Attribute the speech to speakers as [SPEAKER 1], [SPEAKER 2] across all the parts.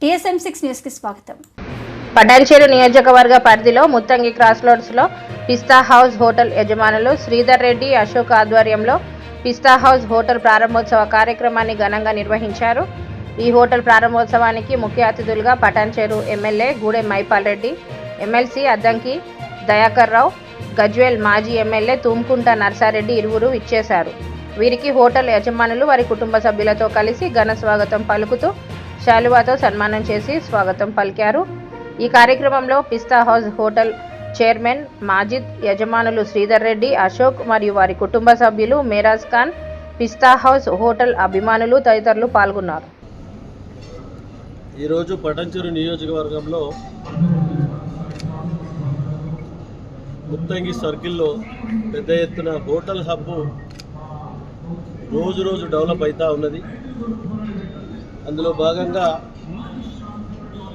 [SPEAKER 1] TSM6 news కి స్వాగతం.
[SPEAKER 2] పటాన్చెరు నియోజకవర్గ పరిధిలో ముత్తంగి క్రాస్ రోడ్స్లో పిస్తా హౌస్ హోటల్ యజమానులు శ్రీధర్ రెడ్డి, అశోక్ ఆధ్వర్యంలో పిస్తా హౌస్ హోటల్ ప్రారంభోత్సవ కార్యక్రమాన్ని ఘనంగా నిర్వహించారు. ఈ హోటల్ ప్రారంభోత్సవానికి ముఖ్య అతిథులుగా పటాన్చెరు ఎమ్మెల్యే గూడెం మైపాల్ రెడ్డి, ఎమ్మెల్సీ అద్దంకి దయాకర్ రావు, గజ్వేల్ మాజీ ఎమ్మెల్యే తుమ్కుంట నర్సారెడ్డి ఇరువురు ఇచ్చేశారు. వీరికి హోటల్ యజమానులు వారి కుటుంబ సభ్యులతో కలిసి ఘన స్వాగతం పలుకుతూ శాలువాతో సన్మానం చేసి స్వాగతం పలికారు. ఈ కార్యక్రమంలో పిస్తా హౌస్ హోటల్ చైర్మన్ మాజిద్, యజమానులు శ్రీధర్ రెడ్డి, అశోక్ మరియు వారి కుటుంబ సభ్యులు, మేరాజ్ ఖాన్, పిస్తా హౌస్ హోటల్ అభిమానులు తదితరులు పాల్గొన్నారు.
[SPEAKER 3] ఈరోజు పటాన్చెరు నియోజకవర్గంలో ముత్తంగి సర్కిల్లో పెద్ద ఎత్తున హోటల్ హబ్ రోజు రోజు డెవలప్ అవుతూ ఉన్నది. అందులో భాగంగా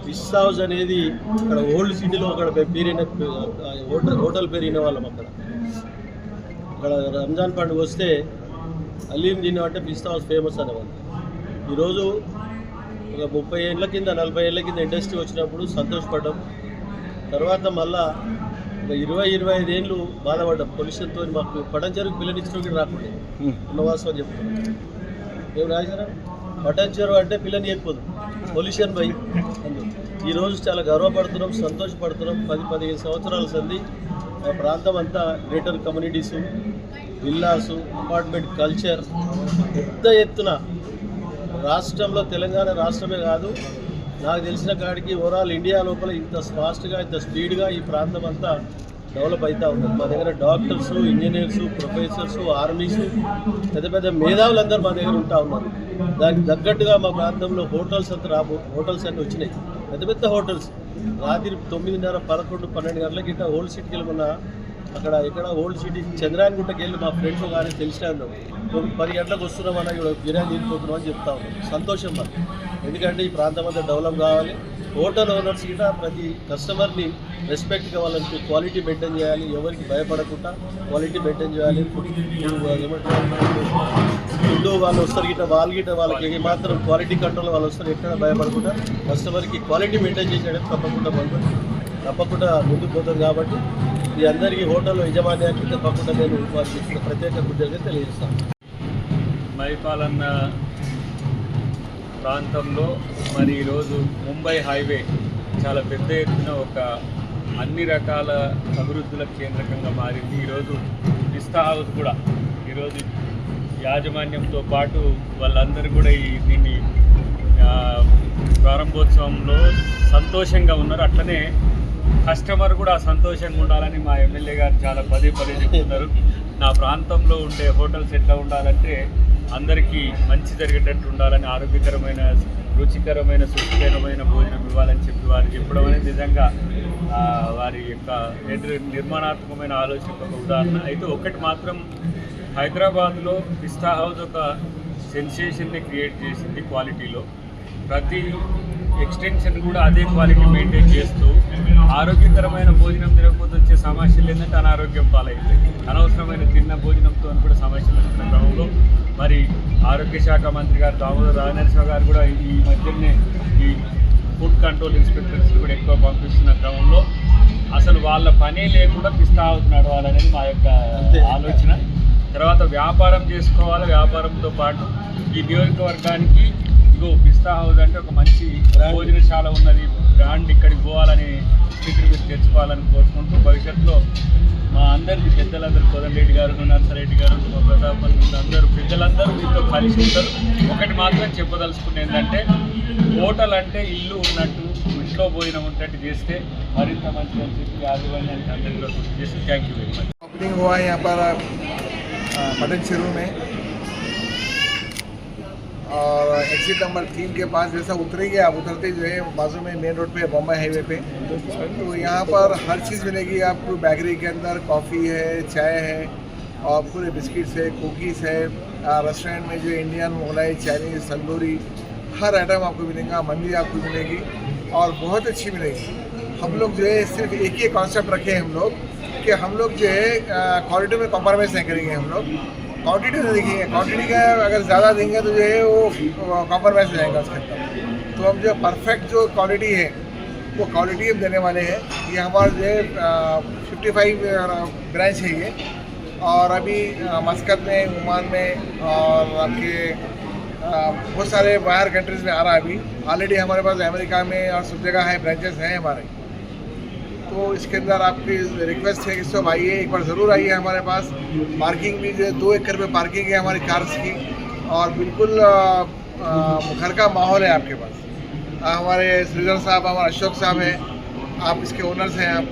[SPEAKER 3] పిస్తా హౌస్ అనేది అక్కడ ఓల్డ్ సిటీలో అక్కడ పేరైన హోటల్ పేరైన వాళ్ళం. అక్కడ రంజాన్ పండుగ వస్తే అలీం తిన్నామంటే పిస్తా హౌస్ ఫేమస్ అనేవాళ్ళు. ఈరోజు ఒక 30 ఏళ్ళ కింద 40 ఏళ్ళ కింద ఇండస్ట్రీ వచ్చినప్పుడు సంతోషపడ్డాం. తర్వాత మళ్ళా ఒక 20-25 ఏళ్ళు బాధపడ్డాం పొల్యూషన్తో. మాకు పటాన్చెరుకు పిల్లనిచ్చినోకి రాకుండా ఉన్నవాసం చెప్తున్నాం. ఏం రాజారా పటాన్చెరు అంటే పిల్లని చెప్పదు పొల్యూషన్ బై అందు. ఈరోజు చాలా గర్వపడుతున్నాం, సంతోషపడుతున్నాం. 10-15 సంవత్సరాల సంది మా ప్రాంతం అంతా greater communities, villas, apartment culture పెద్ద ఎత్తున రాష్ట్రంలో, తెలంగాణ రాష్ట్రమే కాదు, నాకు తెలిసిన కాడికి ఓవరాల్ ఇండియా లోపల ఇంత ఫాస్ట్గా, ఇంత స్పీడ్గా ఈ ప్రాంతం అంతా డెవలప్ అవుతూ ఉంటుంది. మా దగ్గర డాక్టర్సు, ఇంజనీర్సు, ప్రొఫెసర్సు, ఆర్మీసు, పెద్ద పెద్ద మేధావులందరూ మా దగ్గర ఉంటా ఉన్నారు. దానికి తగ్గట్టుగా మా ప్రాంతంలో హోటల్స్ అన్నీ వచ్చినాయి. పెద్ద పెద్ద హోటల్స్ రాత్రి 9:30, 11, 12 గంటలకి ఇట్లా ఓల్డ్ సిటీకి వెళ్ళమన్నా అక్కడ ఇక్కడ ఓల్డ్ సిటీ చంద్రాయనగుట్టకి వెళ్ళి మా ఫ్రెండ్స్ కానీ తెలిసిన ఉన్నాం. 10 గంటలకు వస్తున్నామన్నా ఇక్కడ బిర్యానీ తినిపోతున్నాం అని చెప్తా ఉన్నాం. సంతోషం మాకు. ఎందుకంటే ఈ ప్రాంతం అంతా డెవలప్ కావాలి. హోటల్ ఓనర్స్ గిట్ట ప్రతి కస్టమర్ని రెస్పెక్ట్గా వాళ్ళకి క్వాలిటీ మెయింటైన్ చేయాలి. ఎవరికి భయపడకుండా క్వాలిటీ మెయింటైన్ చేయాలి. ఫుడ్ వాళ్ళు వస్తారు గిట్ట వాళ్ళకి ఏమాత్రం క్వాలిటీ కంట్రోల్ వాళ్ళు వస్తారు, ఎక్కడ భయపడకుండా కస్టమర్కి క్వాలిటీ మెయింటైన్ చేసేయడం తప్పకుండా ముందుకు పోతుంది. కాబట్టి ఈ అందరికీ హోటల్ యజమాన్యానికి తప్పకుండా నేను వారికి ప్రత్యేక కృతజ్ఞతలు తెలియజేస్తాను.
[SPEAKER 4] మైపాలన్న ప్రాంతంలో మరి ఈరోజు ముంబై హైవే చాలా పెద్ద ఎత్తున ఒక అన్ని రకాల అభివృద్ధుల కేంద్రకంగా మారింది. ఈరోజు పిస్తా హౌస్ కూడా ఈరోజు యాజమాన్యంతో పాటు వాళ్ళందరూ కూడా దీన్ని ప్రారంభోత్సవంలో సంతోషంగా ఉన్నారు. అట్లనే కస్టమర్ కూడా సంతోషంగా ఉండాలని మా ఎమ్మెల్యే గారు చాలా పదే చెప్తున్నారు. నా ప్రాంతంలో ఉండే హోటల్స్ ఎట్లా ఉండాలంటే అందరికీ మంచి జరిగేటట్టు ఉండాలని, ఆరోగ్యకరమైన, రుచికరమైన, శుచికరమైన భోజనం ఇవ్వాలని చెప్పి వారు చెప్పడం అనేది నిజంగా వారి యొక్క నిర్మాణాత్మకమైన ఆలోచనకు ఒక ఉదాహరణ. అయితే ఒకటి మాత్రం, హైదరాబాద్లో పిస్తా హౌస్ ఒక సెన్సేషన్ని క్రియేట్ చేసింది క్వాలిటీలో. ప్రతి ఎక్స్టెన్షన్ కూడా అదే క్వాలిటీ మెయింటైన్ చేస్తూ ఆరోగ్యకరమైన భోజనం తినకపోతే వచ్చే సమస్యలు ఏంటంటే అనారోగ్యం పాలైంది. అనవసరమైన తిన్న భోజనంతో కూడా సమస్యలు వస్తున్న క్రమంలో మరి ఆరోగ్య శాఖ మంత్రి గారు దామోదర్ రాజనరసింహ గారు కూడా ఈ మధ్యనే ఈ ఫుడ్ కంట్రోల్ ఇన్స్పెక్టర్స్ కూడా ఎక్కువ పంపిస్తున్న క్రమంలో అసలు వాళ్ళ పనే లేకుండా పిస్తా హౌస్ నడవాలనేది మా యొక్క ఆలోచన. తర్వాత వ్యాపారం చేసుకోవాలి, వ్యాపారంతో పాటు ఈ నియోజకవర్గానికి పిస్తా హౌస్ అంటే ఒక మంచి భోజనశాల ఉన్నది, బ్రాండ్ ఇక్కడికి పోవాలని స్థితిని మీరు తెచ్చుకోవాలని కోరుకుంటూ భవిష్యత్తులో మా అందరికీ పెద్దలందరూ, కోదండరెడ్డి గారు, నర్సారెడ్డి గారు, ప్రతాప్ అందరూ పెద్దలందరూ మీతో కలిసి ఉంటారు. ఒకటి మాత్రం చెప్పదలుచుకునే ఏంటంటే, హోటల్ అంటే ఇల్లు ఉన్నట్టు, ఇంట్లో భోజనం ఉన్నట్టు చేస్తే మరింత మంచిగా అని చెప్పి యాజమాన్యానికి అందరికీ గుర్తు చేసి thank you very much.
[SPEAKER 5] Opening हुआ है यहाँ पर पटान्चेरू में, और एग्जिट नंबर 3 के पास जैसा उतरेंगे आप, उतरते जो है बाजू में मेन रोड पे बॉम्बे हाईवे पे, तो यहाँ पर हर चीज़ मिलेगी आपको। बेकरी के अंदर कॉफ़ी है, चाय है, और पूरे बिस्किट्स है, कुकीज़ है। रेस्टोरेंट में जो इंडियन, मोगलाई, चाइनीज़, तंदूरी हर आइटम आपको मिलेगा। मंदी आपको मिलेगी और बहुत अच्छी मिलेगी। हम लोग जो है सिर्फ एक ही कॉन्सेप्ट रखे हैं हम लोग कि हम लोग जो है क्वालिटी में कॉम्प्रोमाइज़ नहीं करेंगे। हम लोग क्वांटिटी नहीं देखेंगे, क्वांटिटी का अगर ज़्यादा देंगे तो जो है वो कॉम्प्रोमाइज़ हो जाएगा उसके अंदर। तो हम जो परफेक्ट जो क्वालिटी है वो क्वालिटी हम देने वाले हैं। ये हमारे जो 55 ब्रांच है ये, और अभी मस्कत में, ओमान में और आपके बहुत सारे बाहर कंट्रीज़ में आ रहा है। अभी ऑलरेडी हमारे पास अमेरिका में और सब जगह है, ब्रांचेस हैं हमारे। तो इसके अंदर आपकी रिक्वेस्ट है कि सब आइए, एक बार ज़रूर आइए हमारे पास। पार्किंग भी जो 2 एकड़ में पार्किंग है हमारी कार्स की, और बिल्कुल घर का माहौल है आपके पास। हमारे श्रीधर साहब, हमारे अशोक साहब हैं, आप इसके ओनर्स हैं आप।